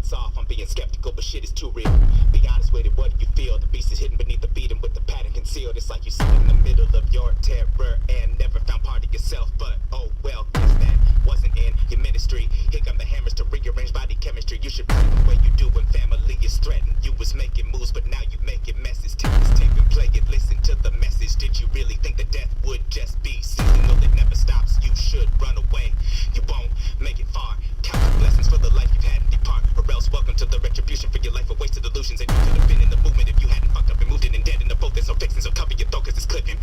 lights off, I'm being skeptical, but shit is too real. Be honest with it, what do you feel? The beast is hidden beneath the beat and with the pattern concealed. It's like you sit in the middle of your terror and never found part of yourself. But oh well, guess that wasn't in your ministry. Here come the hammers to rearrange body chemistry. You should pray the way you do when family is threatened. You was making moves, but now you making messes. Take this tape and play it, listen to the message. Did you really think that death would just be seasonal? It never stops, you should run away. You won't make it far. Count the blessings for the life you've had and depart. Or else welcome to the retribution for your life of wasted illusions. And you could have been in the movement if you hadn't fucked up and moved in and dead in the focus. So fixing, so cover your throat cause it's clipping.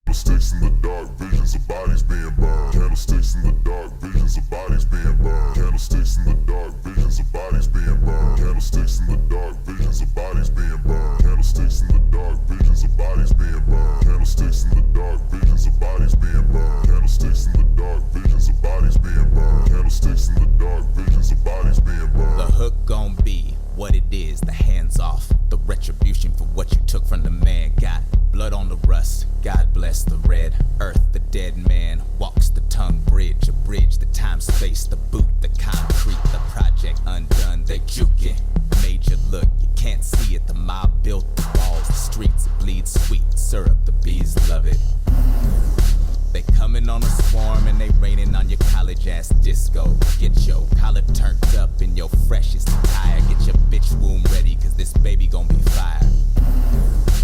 Candlesticks in the dark, visions of bodies being burned. Candlesticks in the dark, visions of bodies being burned. Candlesticks in the dark, visions of bodies being burned. Candlesticks in the dark, visions of bodies being burned. Candlesticks in the dark, visions of bodies being burned. Candlesticks in the dark, visions of bodies being burned. Candlesticks in the dark, visions of bodies being burned. Candlesticks in the dark, visions of bodies being burned. The hook gon' be what it is, the hands off. The retribution for what you took from the man. Got blood on the rust, God bless the red earth. The dead man walks the tongue bridge, a bridge, the time space, the boot, the concrete, the project undone. They juking, made you look, you can't see it. The mob built the walls, the streets, it bleeds sweet syrup, the bees love it. They coming on a swarm and they raining on your college ass disco. Get your collar turned up in your freshest attire. Get your bitch womb ready cause this baby gon' be fire.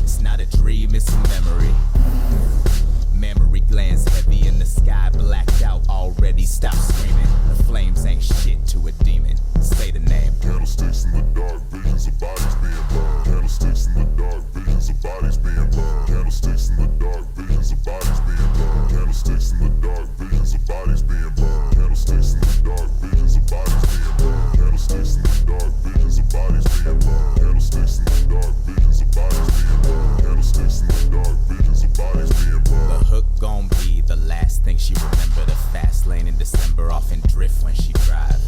It's not a dream, it's a memory. Mammary glands heavy in the sky, blacked out already. Stop screaming, the flames ain't shit to a demon. Say the name. Candlesticks in the dark, visions of bodies being burned. Candlesticks in the dark, visions of bodies being burned. Candlesticks in the dark, visions of bodies being burned. Candlesticks in the dark, visions of bodies being burned. Candlesticks in the dark, visions of bodies being burned. Candlesticks in the dark, visions of bodies being burned. Candlesticks in the dark, visions of bodies being burned. Candlesticks in the dark, visions of bodies being burned. The hook gon' be the last thing she remember. The fast lane in December, off in drift when she drive.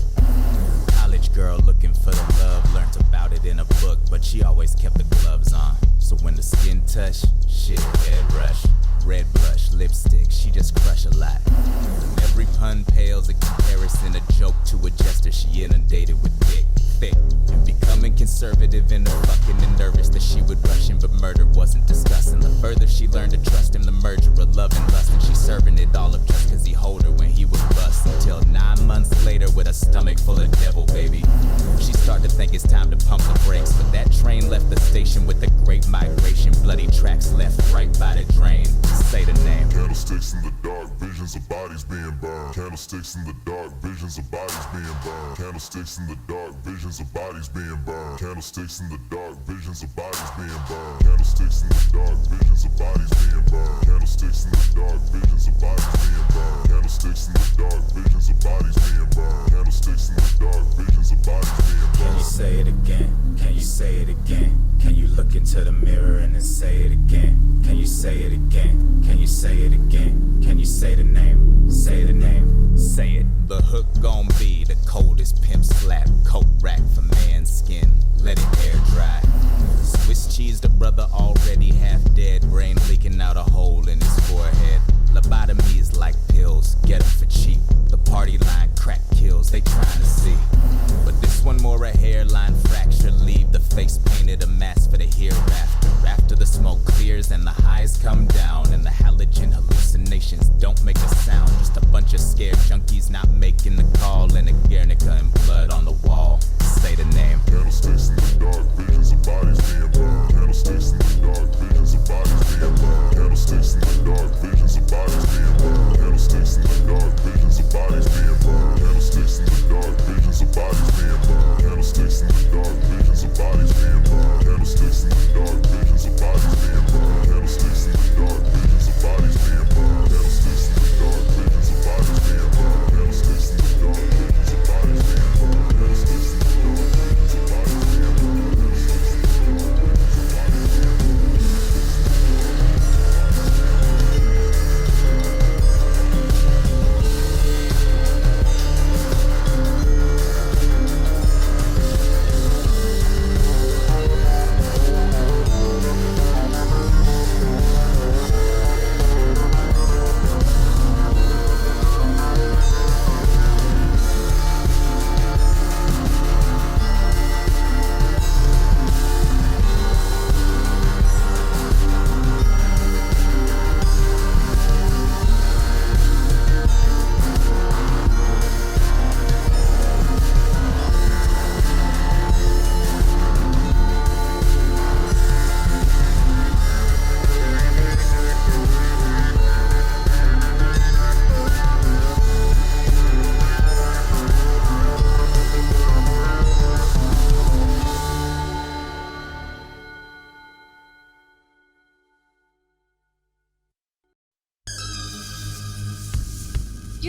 College girl looking for the love, learned about it in a book, but she always kept the gloves on. So when the skin touch, shit, head rush. Red blush, lipstick, she just crush a lot. Every pun pales in comparison, a joke to a jester. She inundated with dick, thick, and becoming conservative in her fucking and nervous that she would rush him, but murder wasn't discussing. The further she learned to trust him, the merger of love and lust, and she serving it all up just cause he hold her when he was bust. Until 9 months later with a stomach full of devil, baby, she started to think it's time to pump the brakes, but that train left the station with the great migration. Bloody tracks left right by the drain. Say the name. Candlesticks in the dark, visions of bodies being burned. Candlesticks in the dark, visions of bodies being burned. Candlesticks in the dark, visions of bodies being burned. Candlesticks in the dark, visions of bodies being burned. Candlesticks in the dark, visions of bodies being burned. Candlesticks in the dark, visions of bodies being burned. Candlesticks in the dark, visions of bodies being burned. Candlesticks in the dark, visions of bodies being burned. Can you say it again? Can you say it again? Can you look into the mirror and then say it again? Can you say it again? Can you say it again? Can you say the name? Say the name. Say it. The hook gon' be the coldest pimp slap coat rack for man's skin. Let it air dry. Swiss cheese, the brother already half dead. Brain leaking out a hole in his forehead. Lobotomies like pills, get 'em for cheap. The party line crack kills, they trying to see. But this one more a hairline fracture. Leave the face painted a mask for the hereafter. After the smoke clears and the highs come down, and the halogen hallucinations don't make a sound. Just a bunch of scared junkies not making the call, and a Guernica and blood on the wall. Say the name. Candlesticks in the dark, visions of bodies being burned. Candlesticks in the dark, visions of bodies being burned. Candlesticks in the dark, visions of bodies being burned. Candlesticks in the dark, visions of bodies being burned. Candlesticks in the dark, visions of bodies being burned. Candlesticks in the dark, visions of bodies being burned. Candlesticks in the dark, visions of bodies being burned.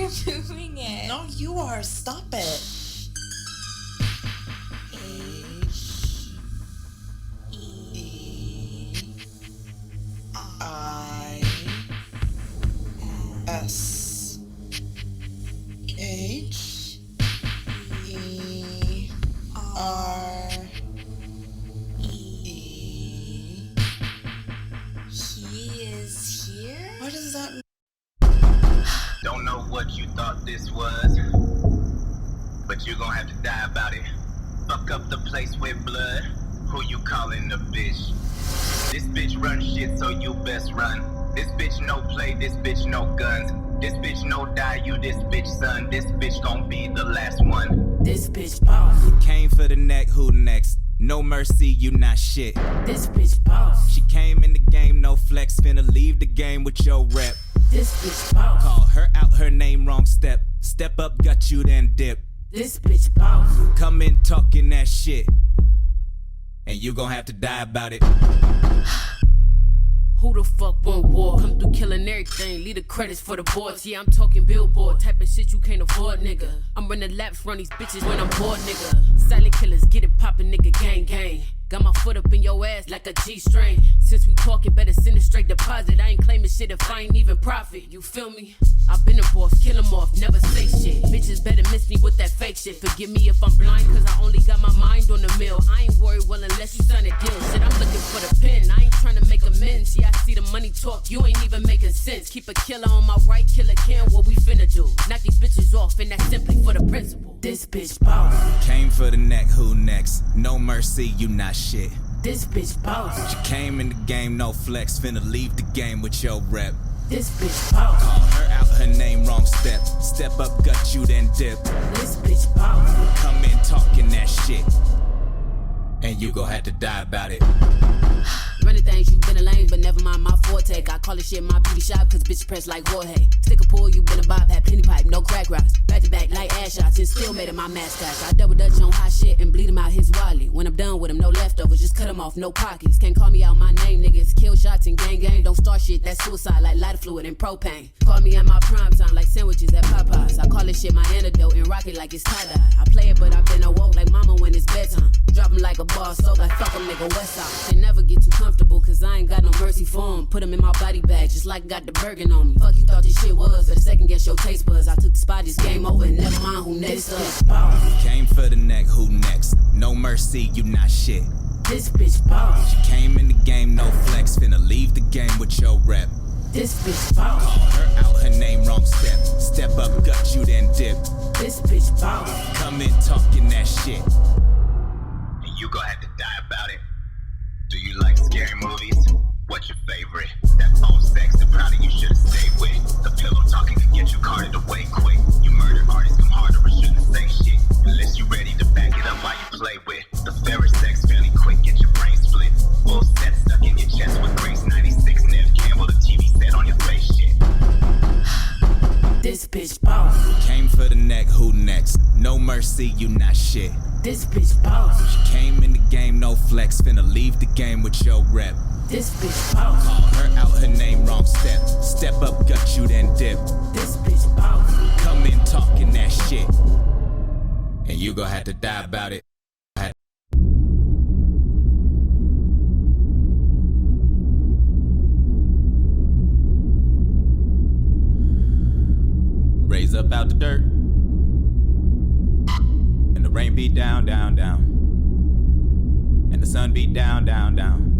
You're moving it. No, you are. Stop it. S H E R E. He is here? What does that mean? Don't know what you thought this was, but you gon' have to die about it. Fuck up the place with blood. Who you calling a bitch? This bitch run shit, so you best run. This bitch no play, this bitch no guns. This bitch no die, you this bitch son. This bitch gon' be the last one. This bitch boss. Came for the neck, who next? No mercy, you not shit. This bitch boss. She came in the game, no flex, finna leave the game with your rep. This bitch boss. Call her out, her name wrong step. Step up, got you, then dip. This bitch boss. Come in talking that shit, and you gon' have to die about it. Who the fuck want war? Come through killing everything, leave the credits for the boards. Yeah, I'm talking billboard, type of shit you can't afford, nigga. I'm running laps, run these bitches when I'm bored, nigga. Silent killers, get it poppin', nigga, gang, gang. Got my foot up in your ass like a G-string. Since we talking, better send a straight deposit. I ain't claiming shit if I ain't even profit, you feel me? I been a boss, kill 'em off, never say shit. Bitches better miss me with that fake shit. Forgive me if I'm blind, cause I only got my mind on the mill. I ain't worried, well, unless you sign a deal. Shit, I'm looking for the pen, I ain't trying to make amends. Yeah, I see the money talk, you ain't even making sense. Keep a killer on my right, killer can, what we finna do? Knock these bitches off, and that's simply for the principle. This bitch boss. Came for the neck, who next? No mercy, you not shit. This bitch boss. She came in the game, no flex, finna leave the game with your rep. This bitch boss. Call her out, her name wrong step. Step up, got you, then dip. This bitch boss. Come in talking that shit, and you gon' have to die about it. Running things, you been a lame, but never mind my forte. I call this shit my beauty shop, cause bitch press like Jorge. Stick a pull, you been a bop, had plenty pipe, no crack rocks. Back to back like ass shots, and still made it my mascot. I double dutch on hot shit and bleed him out his wallet. When I'm done with him, no leftovers, just cut him off, no pockets. Can't call me out my name, niggas. Kill shots and gang gang, don't start shit, that's suicide like lighter fluid and propane. Call me at my prime time like sandwiches at Popeyes. I call this shit my antidote and rock it like it's tie-dye. I play it, but I've been awoke like mama when it's bedtime. Drop him like a bar soap, like fuck him, nigga, west side. Can never get too comfortable, cause I ain't got no mercy for him. Put him in my body bag, just like got the Bergen on me. Fuck you thought this shit was, but a second guess your taste buds. I took the spot, this game over, and never mind who next up. Came for the neck, who next? No mercy, you not shit. This bitch boss. She came in the game, no flex, finna leave the game with your rep. This bitch boss. Call her out, her name wrong step. Step up, got you, then dip. This bitch boss. Come in talking that shit, And you gon' have to die about it. Do you like scary movies? What's your favorite? That phone sex, the product you should've stayed with. The pillow talking can get you carted away quick. You murder artists come harder or shouldn't say shit. Unless you ready to back it up while you play with. The fairer sex fairly quick, get your brain split. Full set stuck in your chest with Grace 96. Neve Campbell, the TV set on your face shit. This bitch boss. came for the neck, who next? No mercy, you not shit. This bitch boss. She came in the game, no flex, finna leave the game with your rep. This bitch boss. Call her out, her name wrong step. Step up, gut you, then dip. This bitch boss. Come in talking that shit, and you gon' have to die about it. Raise up out the dirt, and the rain beat down, down, down, and the sun beat down, down, down.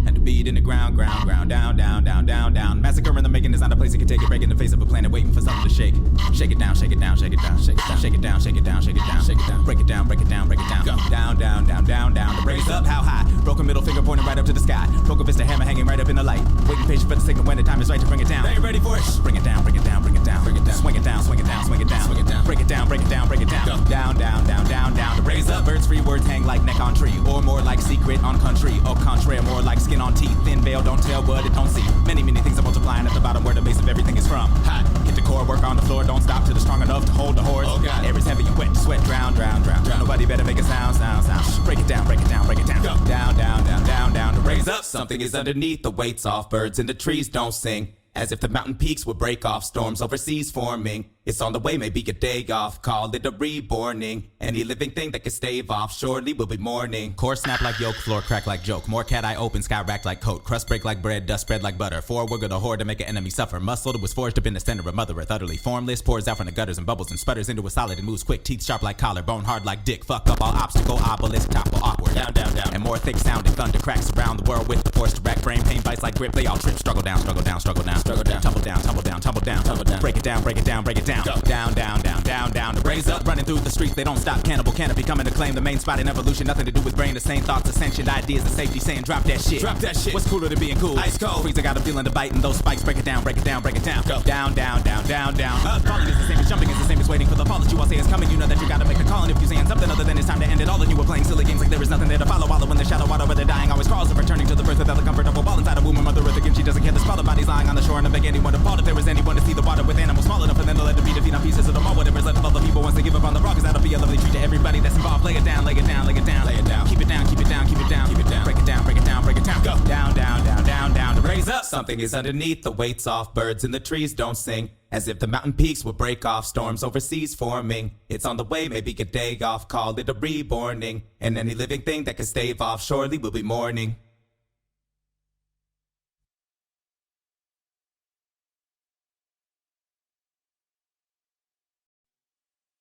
And the beat in the ground, ground, ground, down, down, down, down, down. Massacre in the making is not a place you can take it. Break in the face of a planet, waiting for something to shake. Shake it down, shake it down, shake it down, shake it down, shake it down, shake it down, shake it down, shake it down. Break it down, break it down, break it down. Go down, down, down, down, down. Raise up, how high? Broken middle finger pointing right up to the sky. Broken fist, a hammer hanging right up in the light. Waiting patient for the signal when the time is right to bring it down. They ain't ready for it. Bring it down, bring it down, bring it down, bring it down. Swing it down, swing it down, swing it down, swing it down. Break it down, break it down, break it down. Go down, down, down, down, down. Raise up, birds free words hang like neck on tree, or more like secret on country. Au contraire, more like skin on teeth. Thin veil, don't tell what it don't see. Many, many things are multiplying at the bottom where the base of everything is from. Hot, hit the core, work on the floor, don't stop till it's strong enough to hold the horse. Oh God, air is heavy and wet, sweat, drown, drown, drown, drown. Nobody better make a sound, sound, sound. Break it down, break it down, break it down. Go down, down, down, down, down. To raise up, something is underneath. The weight's off, birds in the trees don't sing. As if the mountain peaks would break off, storms overseas forming. It's on the way, maybe a day off. Call it a reborning. Any living thing that can stave off, surely will be mourning. Core snap like yolk, floor crack like joke. More cat eye open, sky rack like coat. Crust break like bread, dust spread like butter. Forward with a horde to make an enemy suffer. Muscle that was forged up in the center of Mother Earth. Utterly formless, pours out from the gutters and bubbles and sputters into a solid and moves quick. Teeth sharp like collar, bone hard like dick. Fuck up all obstacle, obelisk, topple awkward. Down, down, down. And more thick sounding thunder cracks around the world with the force to rack. Brain pain bites like grip. They all trip, struggle down, struggle down, struggle down, struggle down. Tumble down, tumble down, tumble down, tumble down. Break it down, break it down, break it down. Go. Down, down, down, down, down. Raise up, running through the streets. They don't stop. Cannibal canopy coming to claim the main spot in evolution. Nothing to do with brain. The same thoughts, ascension, ideas, and safety. Saying drop that shit. Drop that shit. What's cooler than being cool? Ice cold. Freezer got a feeling to bite, and those spikes break it down, break it down, break it down. Go. Down, down, down, down, down. Falling is the same as jumping. Is the same as waiting for the fall that you all say is coming. You know that you gotta make a call, and if you saying something other than it's time to end it all, then you were playing silly games like there is nothing there to follow. Wallow in the shadow, water where they're dying. Always crawls and returning to the birth without the comfort of a ball inside a womb. Mother Earth again, she doesn't care. The spell of bodies lying on the shore, and to beg anyone to fall if there is anyone to see the water with animals small enough for them to let it be to feed on pieces of the mall. Whatever's left of all the people once they give up on the rock, 'cause that'll be a lovely treat to everybody that's involved. Lay it down, lay it down, lay it down, lay it down. Keep it down, keep it down, keep it down, keep it down. Break it down, break it down, break it down. Go down, down, down, down, down. To raise up, something is underneath. The weight's off. Birds in the trees don't sing. As if the mountain peaks would break off, storms overseas forming. It's on the way, maybe a day off. Call it a reborning. And any living thing that can stave off, surely will be mourning.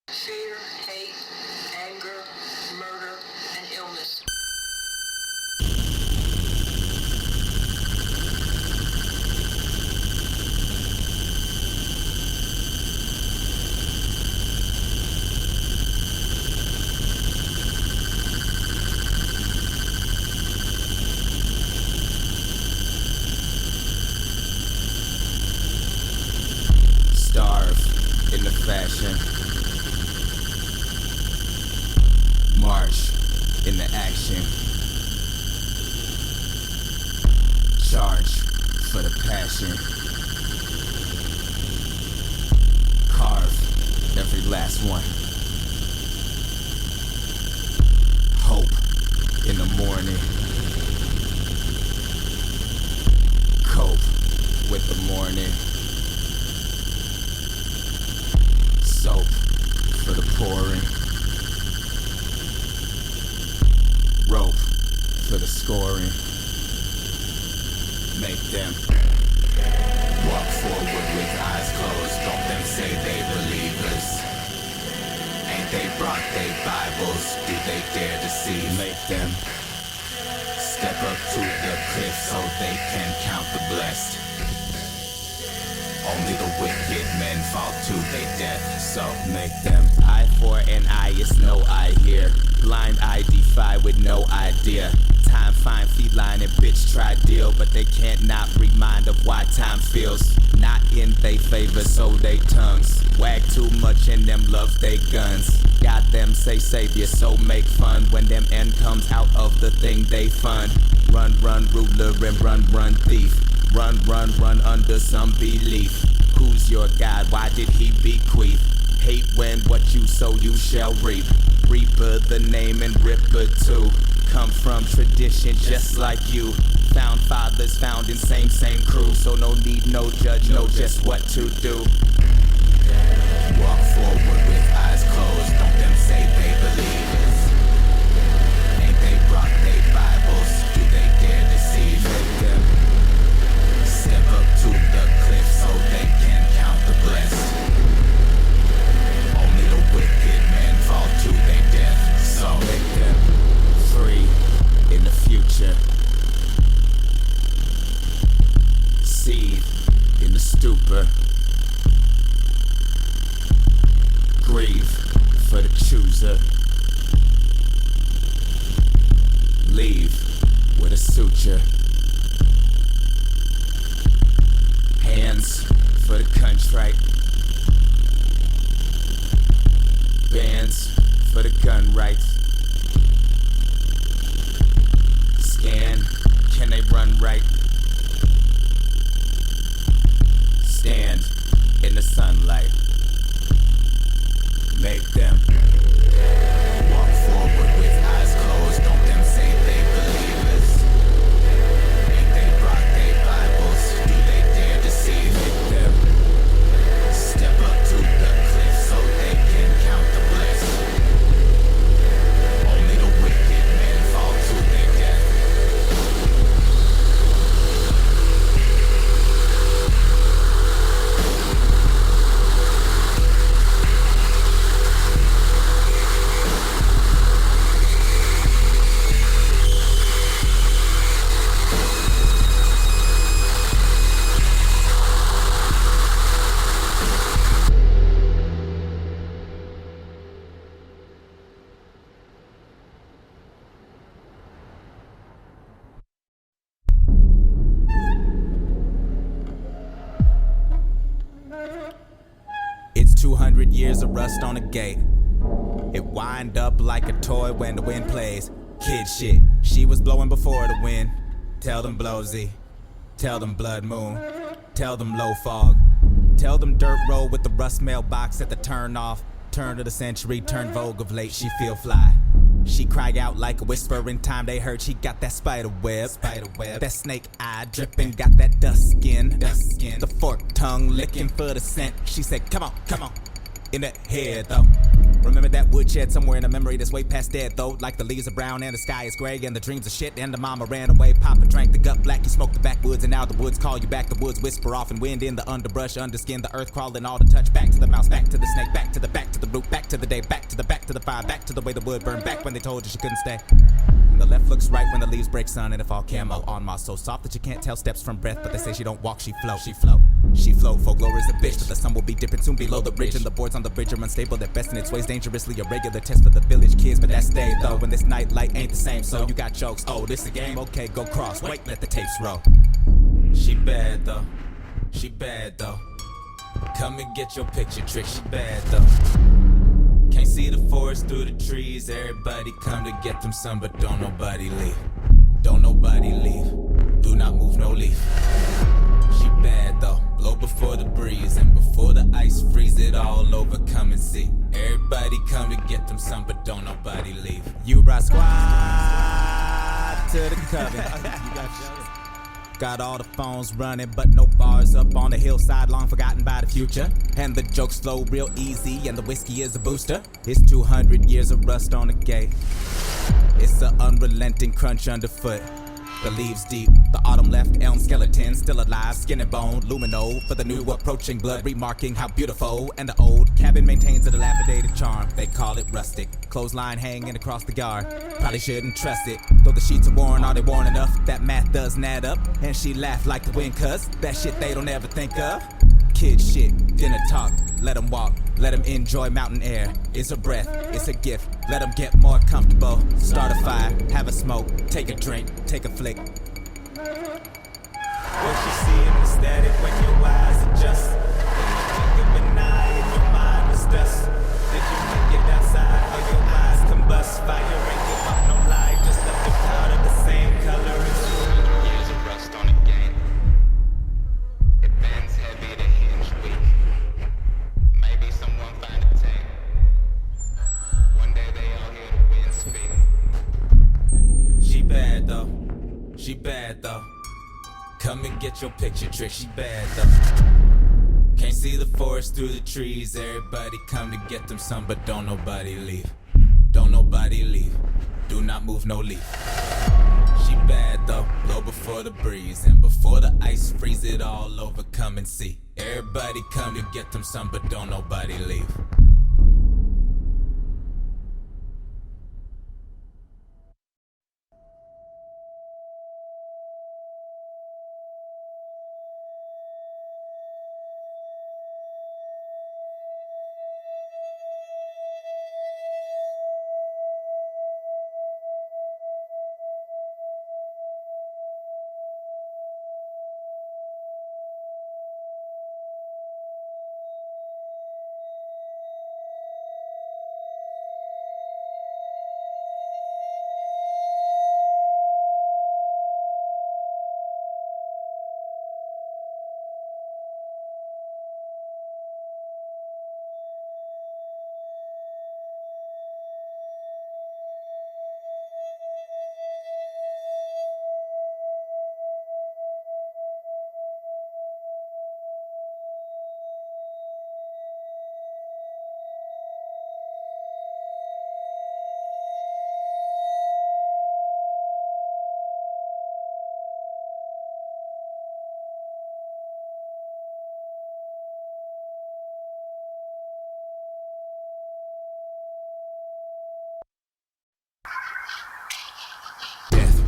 Fear, hate, anger, murder, and illness. Starve in the fashion. March in the action. Charge for the passion. Carve every last one. Hope in the morning. Cope with the morning. Soap for the pouring. Rope for the scoring. Make them walk forward with eyes closed. Don't them say they believers. Ain't they brought they Bibles? Do they dare deceive? Make them step up to the cliff so they can count the blessed. Only the wicked men fall to their death, so make them eye for an eye, it's no eye here. Blind eye defy with no idea. Time fine feline and bitch try deal, but they can't not remind of why time feels not in they favor, so they tongues wag too much and them love they guns. Got them say savior, so make fun when them end comes out of the thing they fund. Run, run, ruler and run, run, thief. Run, run, run under some belief. Who's your God? Why did he bequeath? Hate when what you sow you shall reap. Reaper the name and Ripper too. Come from tradition just like you. Found fathers found in same crew. So no need, no judge, know just what to do. Walk forward with eyes closed. Don't them say they believers. Ain't they brought they Bibles? Do they dare deceive? Make them step up to the cliff so they can count the blessed. Only the wicked men fall to their death, so make them free in the future. Seethe in the stupor. Grieve for the chooser. Leave with a suture. Hands for the contrite. Bands for the gun rights. Scan, can they run right? Stand in the sunlight. Make them walk forward with eyes closed. Don't them say they believers. Ain't they brought they Bibles? Do they dare deceive? rust on the gate. It wind up like a toy when the wind plays. Kid shit, she was blowing before the wind. Tell them Blowsy, tell them Blood Moon, tell them Low Fog, tell them Dirt Road with the rust mailbox at the turn off. Turn of the century, turn vogue of late, she feel fly. She cry out like a whisper in time they heard she got that spider web. That snake eye dripping, got that dust skin. The forked tongue licking for the scent. She said, come on, in the head though. Remember that woodshed somewhere in a memory that's way past dead though. Like the leaves are brown and the sky is gray and the dreams are shit and the mama ran away. Papa drank the gut black, you smoked the backwoods and now the woods call you back. The woods whisper off and wind in the underbrush, underskin, the earth crawling all the touch. Back to the mouse, back to the snake, back to the root, back to the day, back to the fire, back to the way the wood burned, back when they told you she couldn't stay. And the left looks right when the leaves break, sun, and it fall camo on moss so soft that you can't tell steps from breath. But they say she don't walk, she float. She float, folklore is a bitch, but the sun will be dipping soon below the ridge. And the boards on the bridge are unstable at best, and its ways dangerously irregular. Test for the village kids, but that's day though. When this night light ain't the same, so you got jokes. Oh, this a game? Okay, go cross. Wait, let the tapes roll. She bad though. She bad though. Come and get your picture trick. She bad though. Can't see the forest through the trees. Everybody come to get them some, but don't nobody leave. Don't nobody leave. Do not move no leaf. She bad though. Blow before the breeze and before the ice freeze it all over. Come and see. Everybody come to get them some, but don't nobody leave. You brought squad to the coven. Got all the phones running, but no bars up on the hillside, long forgotten by the future. And the jokes flow real easy, and the whiskey is a booster. It's 200 years of rust on the gate. It's an unrelenting crunch underfoot. The leaves deep, the autumn left elm skeleton still alive, skin and bone, lumino for the new approaching blood, remarking how beautiful. And the old cabin maintains a dilapidated charm. They call it rustic. Clothesline hanging across the yard. Probably shouldn't trust it. Though the sheets are worn, are they worn enough? That math doesn't add up. And she laughed like the wind, cuz that shit they don't ever think of. Kid shit, dinner talk, let them walk, let them enjoy mountain air. It's a breath, it's a gift, let them get more comfortable. Start a fire, have a smoke, take a drink, take a flick. What you see in the static when your eyes adjust. When you think of an eye and your mind is dust. Did you make it outside or your eyes combust? Fire ain't give up no lie, just left the powder the same color as 200 years of rust on the game. It bends heavy to hinge weak. Maybe someone find a tank. One day they all hear the wind speak. She bad though. She bad though. Come and get your picture trick. She bad though. Can't see the forest through the trees. Everybody come to get them some, but don't nobody leave. Don't nobody leave. Do not move no leaf. She bad though. Blow before the breeze and before the ice freeze it all over. Come and see. Everybody come to get them some, but don't nobody leave.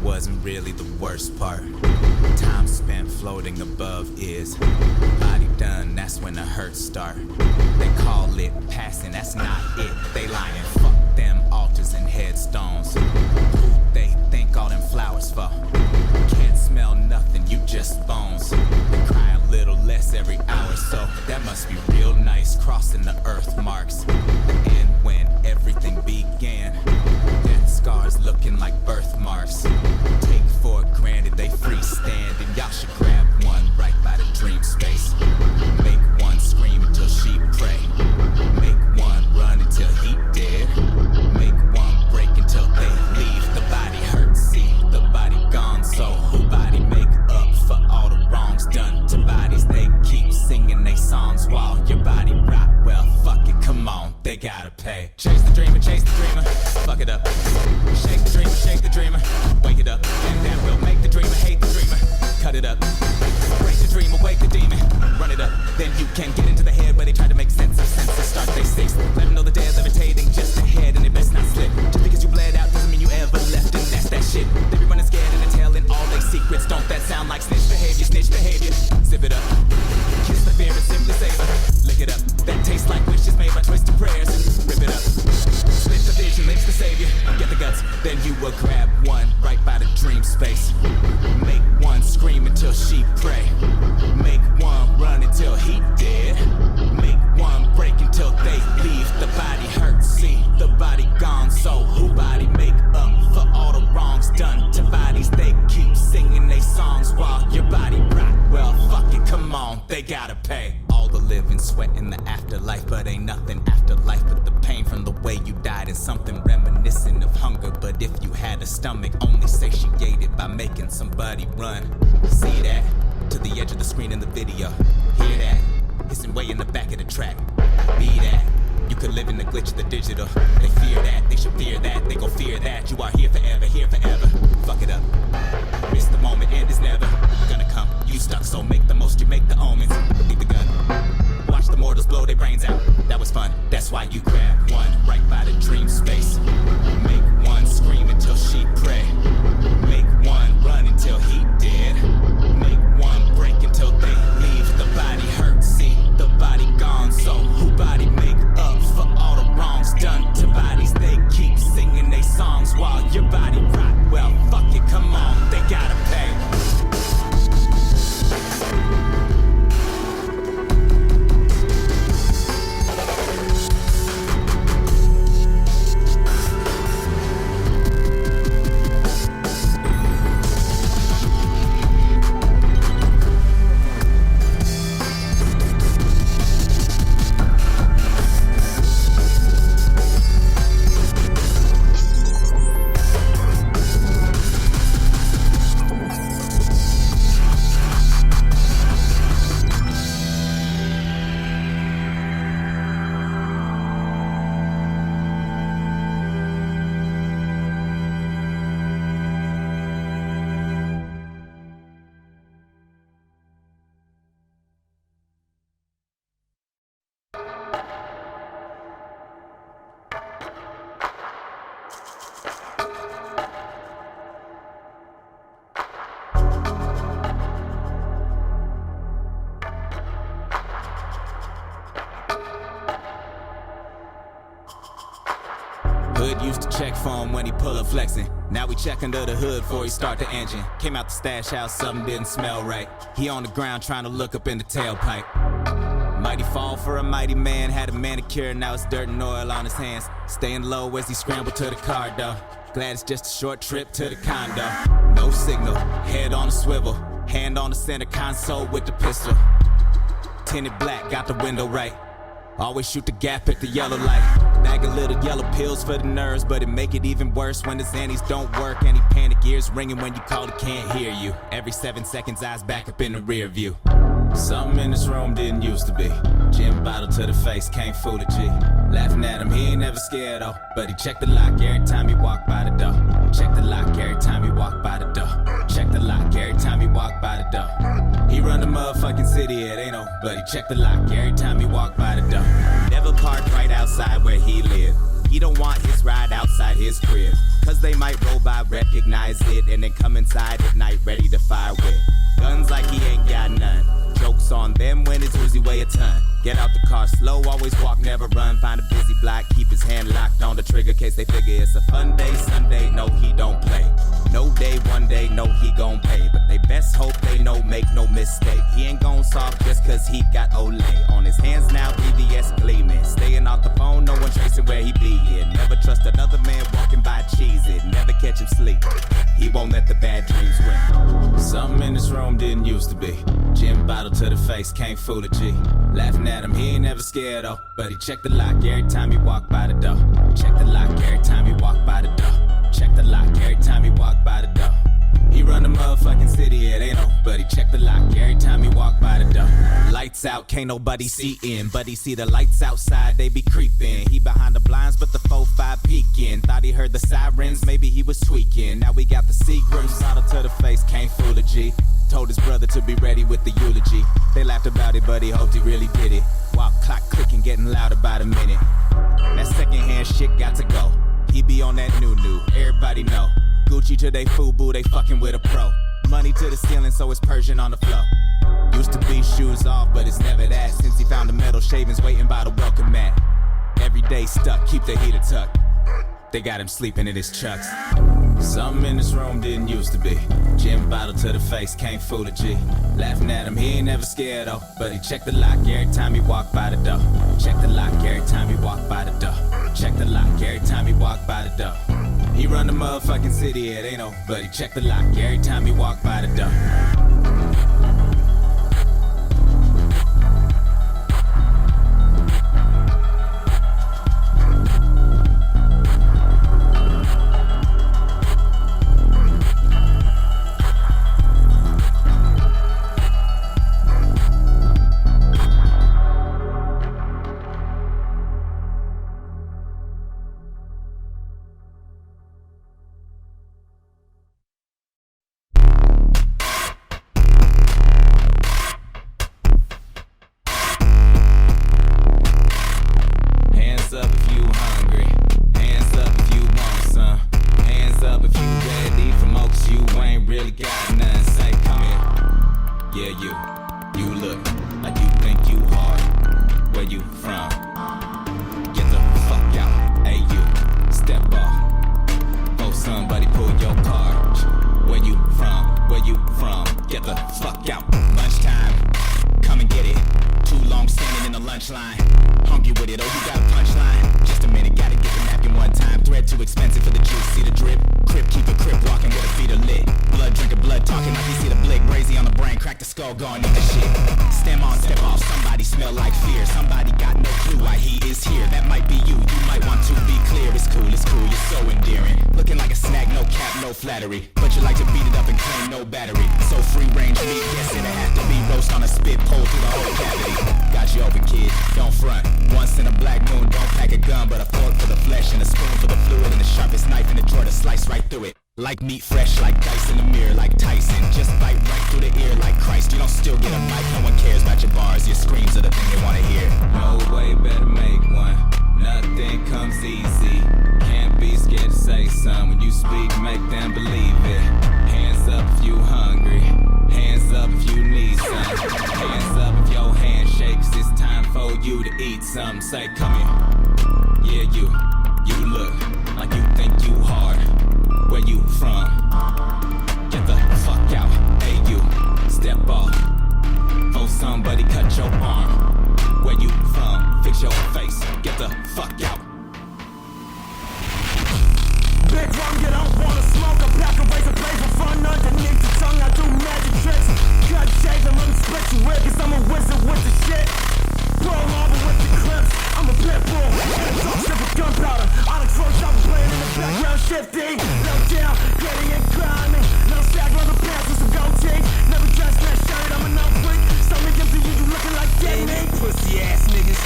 Wasn't really the worst part. Time spent floating above is body done, that's when the hurts start. They call it passing, that's not it. They lying, fuck them altars and headstones. Who they think all them flowers for? Can't smell nothing, you just bones. They cry a little less every hour, so that must be real nice. Crossing the earth marks, then you will grab one right by the dream space. Make one scream until she pray. Make one run until he dead. Make one break until they leave. The body hurt, see, the body gone. So who body make up for all the wrongs done to bodies? They keep singing they songs while your body rock. Well, fuck it, come on, they gotta pay. All the living sweat in the afterlife, but ain't nothing after life but the pain from the way you died, and something reminiscent of hunger. But if you had a stomach, only satiated by making somebody run. See that? To the edge of the screen in the video. Hear that? Hissing way in the back of the track. Be that. You could live in the glitch of the digital. They fear that, they should fear that, they gon' fear that. You are here forever, here forever. Fuck it up. Miss the moment, end is never gonna come. You stuck, so make the most, you make the omens. Leave the gun. Watch the mortals blow their brains out. That was fun, that's why you grab one right by the dream space. Make one scream until she pray. Make one run until he dead. Make one break until they leave. The body hurt, see, the body gone. So who body make up for all the wrongs done to bodies? They keep singing they songs while your body rock. Well, fuck it, come on, they gotta pay. Hood used to check for him when he pull up flexing. Now we check under the hood before he start the engine. Came out the stash house, something didn't smell right. He on the ground trying to look up in the tailpipe. Mighty fall for a mighty man, had a manicure, now it's dirt and oil on his hands. Staying low as he scrambled to the car though. Glad it's just a short trip to the condo. No signal, head on a swivel, hand on the center console with the pistol. Tinted black, got the window right. Always shoot the gap at the yellow light. Bag of little yellow pills for the nerves, but it make it even worse when the Xannies don't work. Any panic ears ringing when you call it, can't hear you. Every 7 seconds, eyes back up in the rear view. Something in this room didn't used to be. Gin bottle to the face, can't fool a G. Laughing at him, he ain't never scared though. But he checked the lock every time he walked by the door. Check the lock every time he walked by the door. Check the lock every time he walked by the door. He run the motherfucking city, it ain't no. But he checked the lock every time he walked by the door. Never parked right outside where he lived. He don't want his ride outside his crib. Cause they might roll by, recognize it, and then come inside at night ready to fire with guns like he ain't got none. Jokes on them when his Uzi weigh a ton. Get out the car slow, always walk, never run. Find a busy block, keep his hand locked on the trigger case they figure it's a fun day. Sunday, no he don't play. No day, one day, no he gon' pay. But they best hope they know, make no mistake. He ain't gon' soft just cause he got Olay. On his hands now, BBS gleaming. Staying off the phone, no one tracing where he be in. Never trust another man walking by, cheese it. Never catch him sleep. He won't let the bad dreams win. Something in this room didn't used to be. Gin bottle to the face, can't fool a G. Laughing at him, he ain't never scared though. But he checked the lock every time he walked by the door. Check the lock every time he walked by the door. Check the lock every time he walked by the door. He run the motherfucking city, it ain't no. But he check the lock every time he walk by the door. Lights out, can't nobody see in. But he see the lights outside, they be creeping. He behind the blinds, but the 4-5 peeking. Thought he heard the sirens, maybe he was tweaking. Now we got the Seagrams, bottle to the face, can't fool a G. Told his brother to be ready with the eulogy. They laughed about it, but he hoped he really did it. While clock clicking, getting louder by the minute. That secondhand shit got to go. He be on that new, everybody know. Gucci to they FUBU, they fucking with a pro. Money to the ceiling, so it's Persian on the floor. Used to be shoes off, but it's never that. Since he found the metal shavings waiting by the welcome mat. Every day stuck, keep the heater tucked. They got him sleeping in his chucks. Something in this room didn't used to be. Gin bottle to the face, can't fool a G. Laughing at him, he ain't never scared though. But he checked the lock every time he walked by the door. Check the lock every time he walked by the door. Check the lock every time he walked by the door. He run the motherfucking city, yeah, they know. But he checked the lock every time he walked by the door. Like meat fresh, like dice in the mirror, like Tyson. Just bite right through the ear like Christ. You don't still get a mic, no one cares about your bars. Your screams are the thing they wanna hear. No way, better make one. Nothing comes easy. Can't be scared to say something. When you speak, make them believe it. Hands up if you hungry. Hands up if you need some. Hands up if your hand shakes. It's time for you to eat something. Say, come here. Yeah, you look like you think you hard. Where you from? Get the fuck out. Hey, you, step off. For somebody cut your arm. Where you from? Fix your face. Get the fuck out. Big rum, you don't wanna smoke. A pack of razor blades for fun. Underneath the tongue, I do magic tricks. Cut shades, I'm gonna split you with, cause I'm a wizard with the shit. Blow over with the clips. I'm a pit bull. And a dog strip of gunpowder. I'll explode shot playing in the background. Shifty, low down, getting it grimy. No sag on the pants with some goatee. Never dressed that shirt, I'm a no freak. So me give to you, you looking like dead meat. Pussy ass niggas.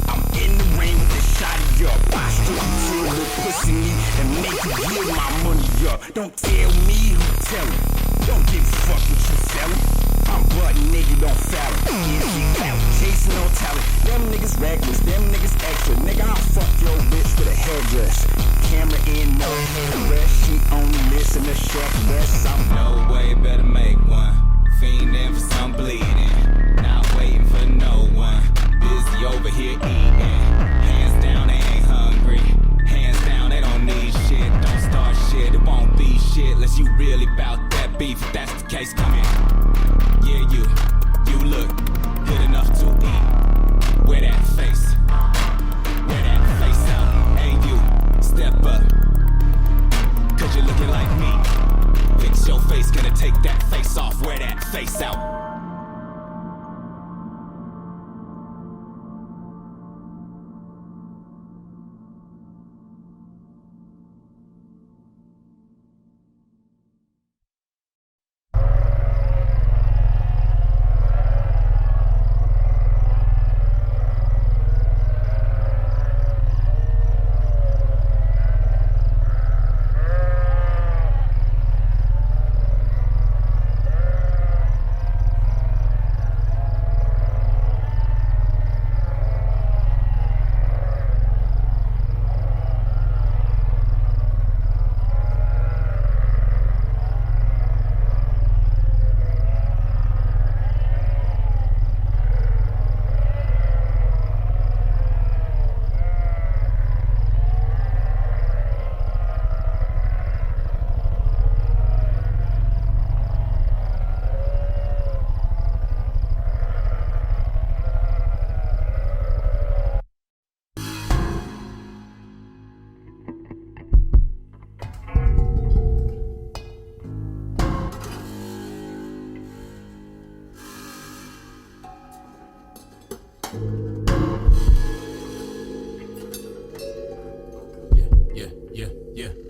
I'm in the rain with a shot of your posture. Chill with pussy me and make you give my money up. Don't tell me who tellin'. Don't give a fuck what you sellin'. I'm butt nigga, don't foul it. Yeah, chasing no talent. Them niggas reckless, them niggas extra. Nigga, I'll fuck your bitch with a headdress. Camera in, no headrest. She only listen to Chef West. I'm no way, better make one. Fiending for some bleeding. Not waiting for no one. Busy over here eating. Hands down, they ain't hungry. Hands down, they don't need shit. Don't start shit, it won't be shit. Unless you really bout that beef. If that's the case, come here. Yeah, you look good enough to eat. Wear that face. Wear that face out. Hey, you, step up. Cause you're looking like me. Fix your face, gonna take that face off. Wear that face out.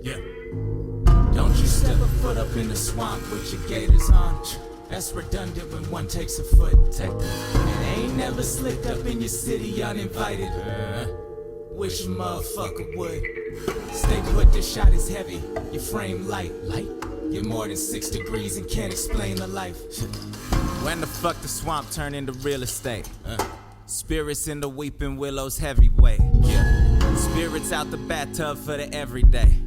Yeah. Don't you step a foot up in the swamp with your gaiters on. That's redundant when one takes a foot. Take that. And ain't never slipped up in your city uninvited. Wish a motherfucker would. Stay put, this shot is heavy. Your frame light. You're more than 6 degrees and can't explain the life. When the fuck the swamp turn into real estate? Spirits in the weeping willows heavyweight. Yeah. Spirits out the bathtub for the everyday.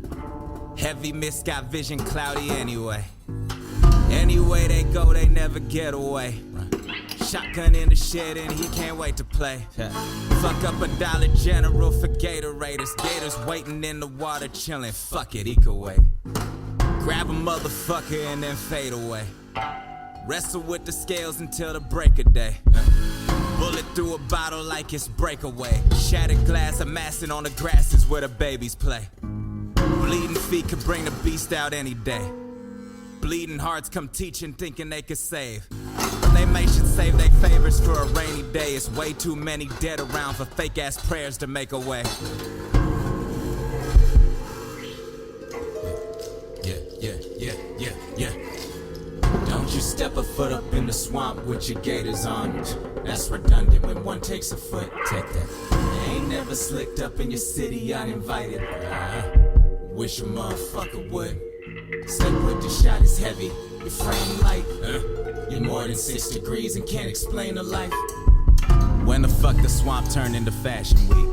Heavy mist got vision cloudy anyway. Anyway they go, they never get away. Shotgun in the shed and he can't wait to play. Fuck up a Dollar General for Gatorators. Gators waiting in the water chilling. Fuck it, he could wait. Grab a motherfucker and then fade away. Wrestle with the scales until the break of day. Bullet through a bottle like it's breakaway. Shattered glass amassing on the grasses where the babies play. Bleeding feet could bring the beast out any day. Bleeding hearts come teaching, thinking they could save. But they may should save their favors for a rainy day. It's way too many dead around for fake ass prayers to make a way. Yeah. Don't you step a foot up in the swamp with your gaiters on. That's redundant when one takes a foot. Take that. Ain't never slicked up in your city uninvited. Wish a motherfucker would. Stay put, the shot is heavy. Your frame light. You're more than 6 degrees and can't explain the life. When the fuck the swamp turned into fashion week?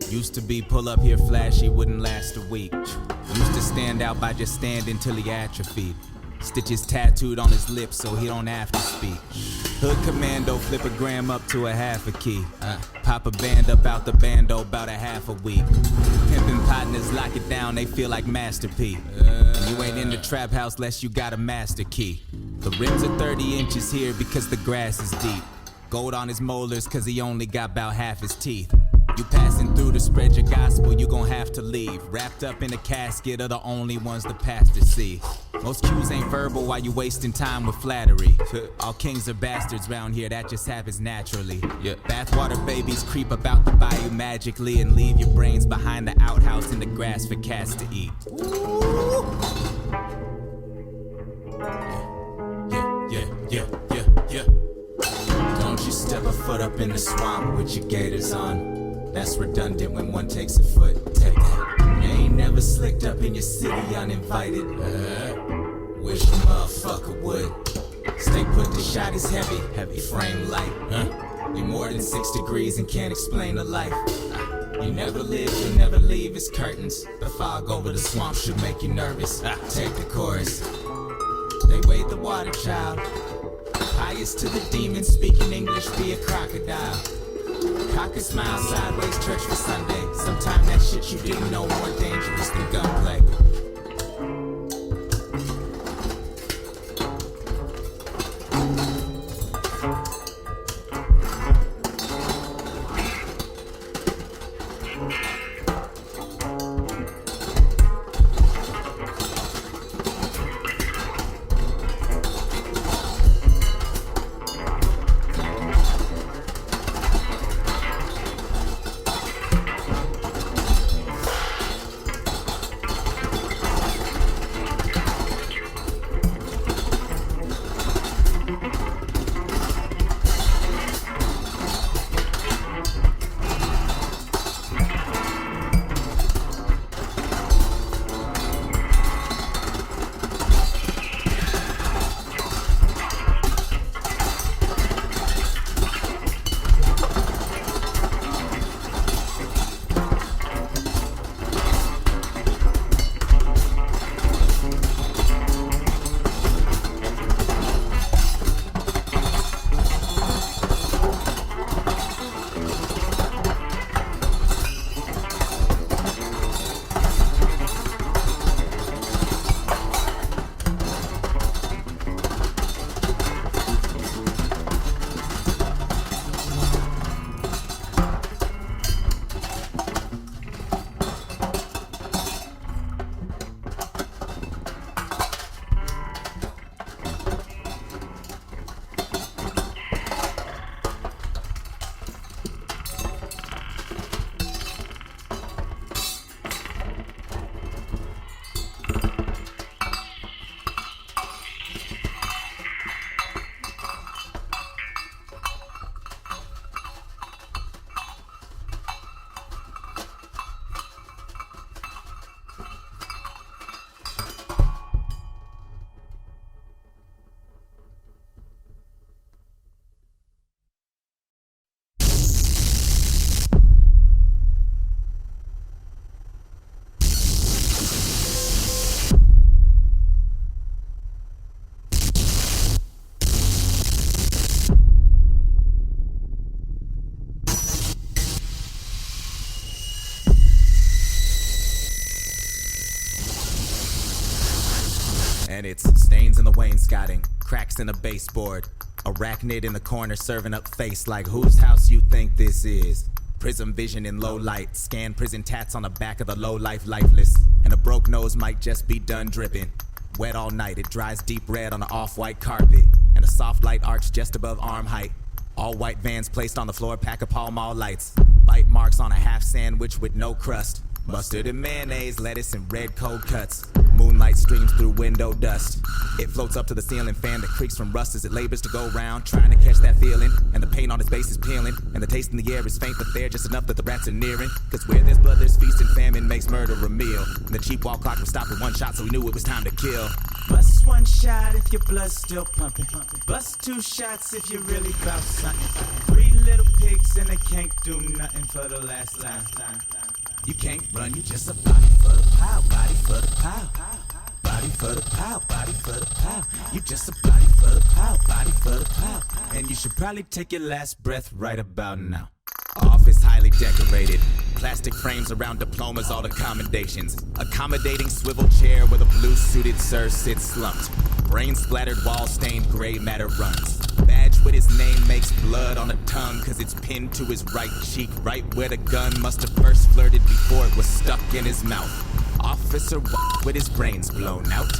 Used to be pull up here flashy, wouldn't last a week. Used to stand out by just standing till he atrophied. Stitches tattooed on his lips so he don't have to speak. Hood commando, flip a gram up to a half a key. Pop a band up out the bando about a half a week. Pimpin' partners lock it down, they feel like Master P. And you ain't in the trap house less you got a master key. The rims are 30 inches here because the grass is deep. Gold on his molars cause he only got about half his teeth. You passing through to spread your gospel, you gon' have to leave. Wrapped up in a casket are the only ones the pastor see. Most cues ain't verbal while you wasting time with flattery. All kings are bastards round here, that just happens naturally. Bathwater babies creep about the bayou magically and leave your brains behind the outhouse in the grass for cats to eat. Yeah. Don't you step a foot up in the swamp with your gaiters on. That's redundant when one takes a foot. Take that. You ain't never slicked up in your city uninvited. Wish a motherfucker would. Stay put, the shot is heavy frame light. You're more than 6 degrees and can't explain the life. You never live, you never leave, it's curtains. The fog over the swamp should make you nervous. Take the chorus. They wade the water, child. Highest to the demons, speaking English, be a crocodile. Cock a smile sideways, church for Sunday. Sometime that shit you didn't know more dangerous than gunplay. And it's stains in the wainscoting, cracks in the baseboard, arachnid in the corner serving up face like whose house you think this is? Prism vision in low light, scan prison tats on the back of the low life lifeless, and a broke nose might just be done dripping. Wet all night, it dries deep red on an off-white carpet, and a soft light arch just above arm height. All white vans placed on the floor, pack of Pall Mall lights. Bite marks on a half sandwich with no crust. Mustard and mayonnaise, lettuce and red cold cuts. Moonlight streams through window dust. It floats up to the ceiling fan that creaks from rust as it labors to go round, trying to catch that feeling. And the paint on its base is peeling, and the taste in the air is faint, but they're just enough that the rats are nearing. Cause where there's blood, there's feast, and famine makes murder a meal. And the cheap wall clock was stopped with one shot, so we knew it was time to kill. Bust one shot if your blood's still pumping. Bust two shots if you really bout something. 3 little pigs and they can't do nothing for the last time. You can't run, you just a body for the pow, body for the pow. Body for the pow, body for the pow. You just a body for the pow, body for the pow. And you should probably take your last breath right about now. Office highly decorated, plastic frames around diplomas, all accommodations. Accommodating swivel chair where the blue-suited sir sits slumped. Brain-splattered wall-stained gray matter runs. Badge with his name makes blood on the tongue cause it's pinned to his right cheek, right where the gun must have first flirted before it was stuck in his mouth. Officer with his brains blown out.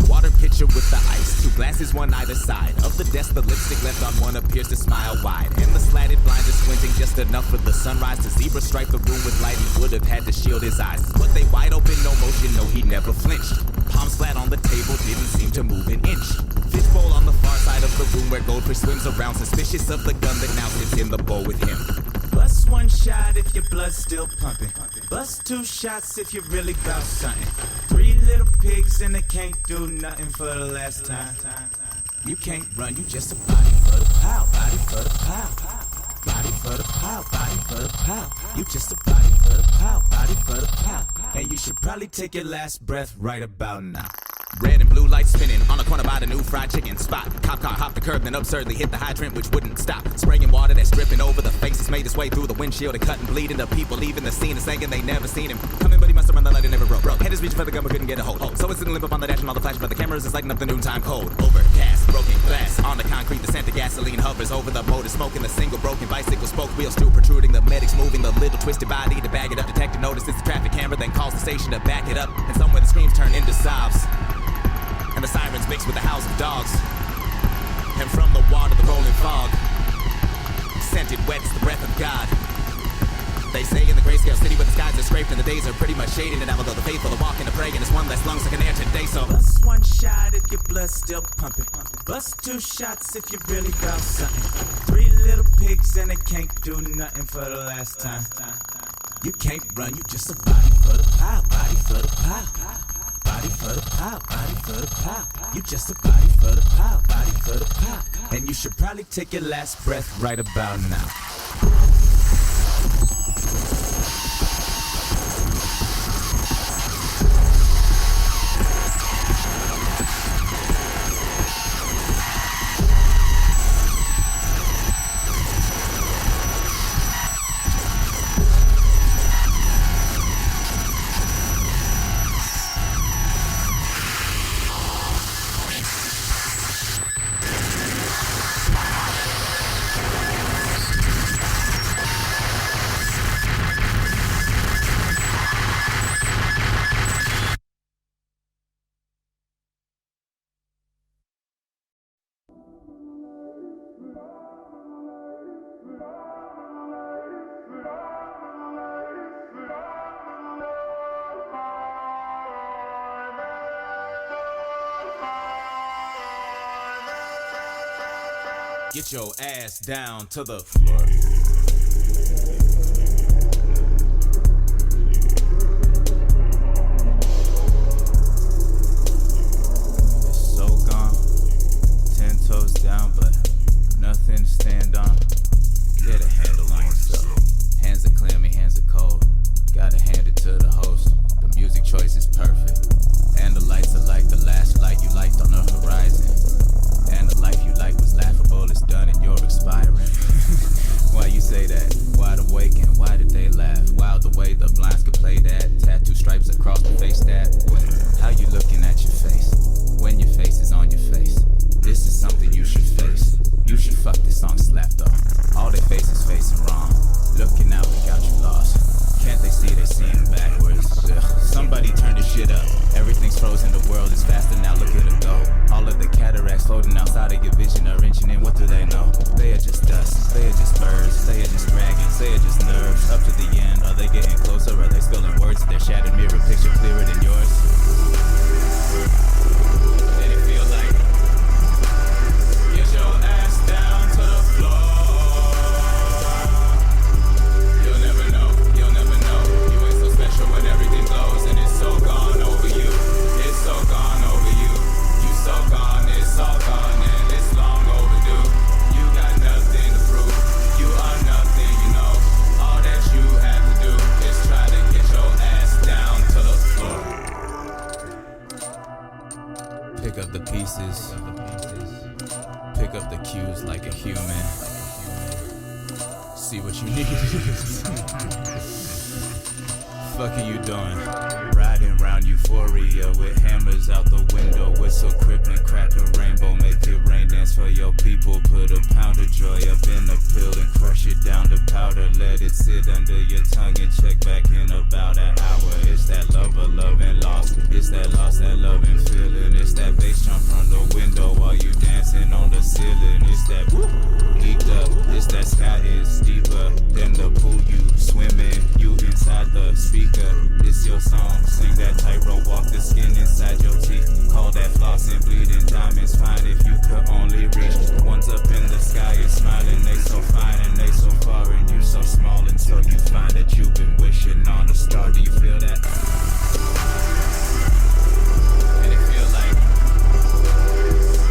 Water pitcher with the ice, 2 glasses, one either side. Of the desk, the lipstick left on one appears to smile wide. And the slatted blinds are squinting just enough for the sunrise to zebra stripe the room with light. He would have had to shield his eyes, but they wide open, no motion, no, he never flinched. Palms flat on the table, didn't seem to move an inch. Fishbowl on the far side of the room where Goldfish swims around, suspicious of the gun that now sits in the bowl with him. Bust one shot if your blood's still pumping. Bust 2 shots if you really bout something. 3 little pigs and they can't do nothing for the last time. You can't run, you just a body for the pow, body for the pow. Body for the pow, body for the pow. You just a body for the pow, body for the pow. And you should probably take your last breath right about now. Red and blue lights spinning on the corner by the new fried chicken spot. Cop car hopped the curb, then absurdly hit the hydrant, which wouldn't stop. Spraying water that's dripping over the faces, made its way through the windshield and cut and bleeding. The people leaving the scene and saying they never seen him coming, but he must have run the light and never broke. Head is reaching for the gun but couldn't get a hold. So it's in the limp up on the dash and all the flash, but the cameras is lighting up the noontime cold. Overcast, broken glass on the concrete. The scent of gasoline hovers over the motor, smoking the single broken bicycle spoke wheel still protruding. The medics moving the little twisted body to bag it up. Detective notices the traffic camera, then calls the station to back it up. And somewhere the screams turn into sobs, and the sirens mix with the howls of dogs. And from the water, the rolling fog, scented wet is the breath of God. They say in the grayscale city where the skies are scraped and the days are pretty much shaded, and although the faithful are walking to pray, and it's one less lungs like an air today, so bust one shot if your blood's still pumping. Bust 2 shots if you really bout something. 3 little pigs and they can't do nothing for the last time. you can't run, you just a body for the pow, body for the pow. Body for the pow, body for the pow. You just a body for the pow, body for the pow. And you should probably take your last breath right about now. Get your ass down to the floor. It's so gone, 10 toes down, but nothing to stand on. Get a handle on yourself. Hands are clammy, hands are cold. Gotta hand it to the host. The music choice is perfect. And the lights are like the last light you liked on the horizon. And the life you like was laughable, it's done and you're expiring. Why you say that? Wide awake and why did they laugh? Pick up the pieces. Pick up the cues like a human. See what you need. Fuck are you doing? Riding round euphoria with hammers out the window. Whistle, crippling, crack a rainbow. Make it rain dance for your people. Put a pound of joy up in a pill and crush it down to powder. Let it sit under your tongue and check back in about an hour. It's that love of love and lost. It's that lost, that love and feeling. It's that bass jump from the window while you dancing on the ceiling. It's that whoop, geeked up. It's that sky is deeper than the pool you swimming. You inside the speaker. It's your song. Sing that tightrope, walk the skin inside your teeth. Call that floss and bleeding diamonds. Fine if you could only reach. One's up in the sky and smiling. They so fine and they so far and you so small until you find that you've been wishing on a star. Do you feel that? And it feel like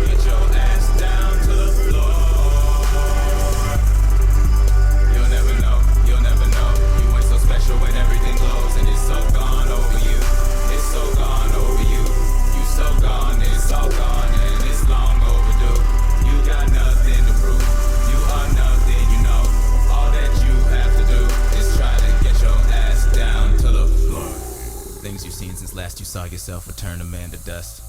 get your ass down to the floor. You'll never know, you'll never know. You ain't so special when everything glows and it's so gone over you. It's so gone over you. You so gone, it's all gone and it's long overdue. You got nothing to prove. You are nothing, you know. All that you have to do is try to get your ass down to the floor. Things you've seen since last you saw yourself return a man to dust.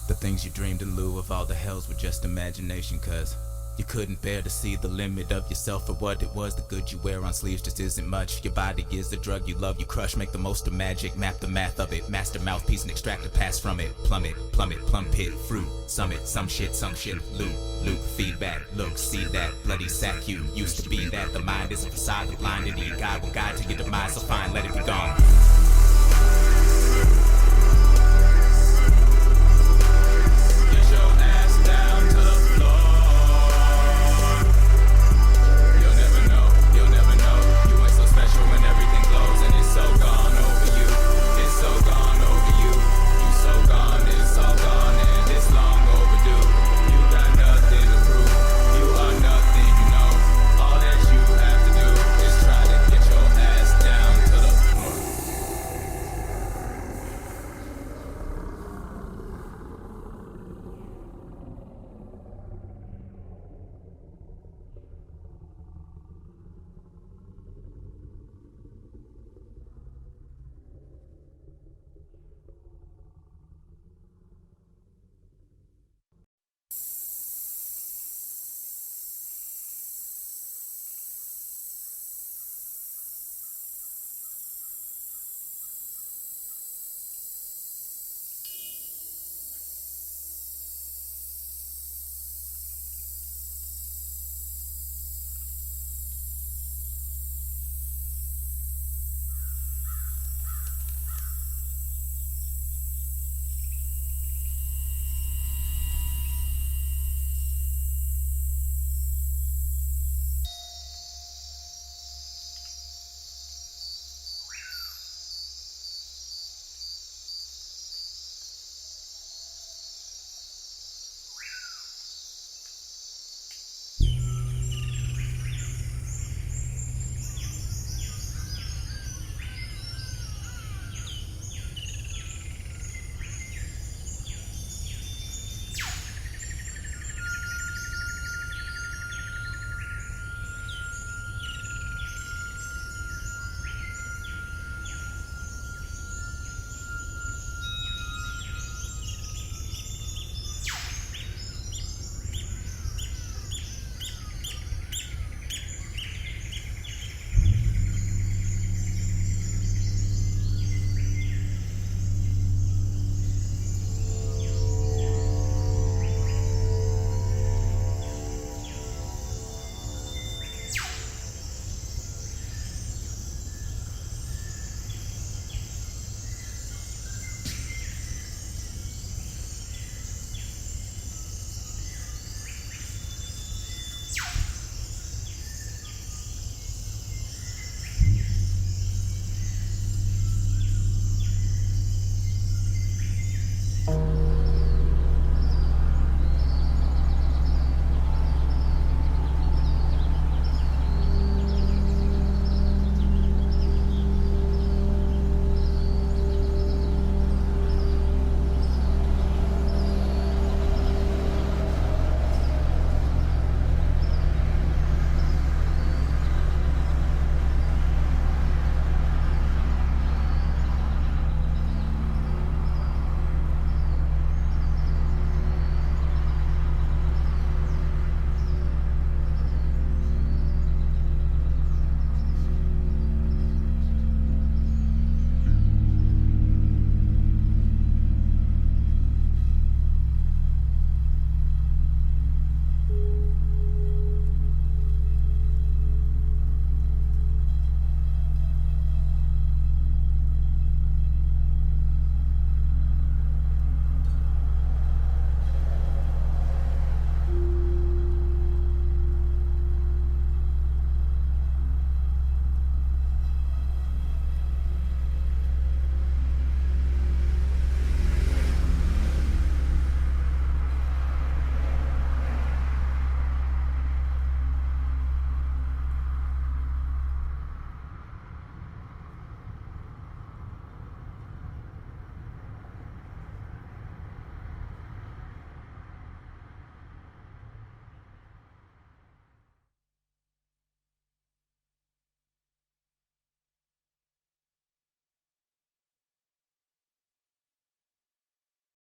The things you dreamed in lieu of all the hells were just imagination, cause you couldn't bear to see the limit of yourself for what it was. The good you wear on sleeves just isn't much. Your body is the drug you love, you crush. Make the most of magic, map the math of it. Master mouthpiece and extract the past from it. Plummet, plummet, plum pit, fruit, summit. Some shit, loop, feedback. Look, see that, bloody sack you used to be that. The mind is a facade, the blinded. Your God will guide to your demise, so fine, let it be gone.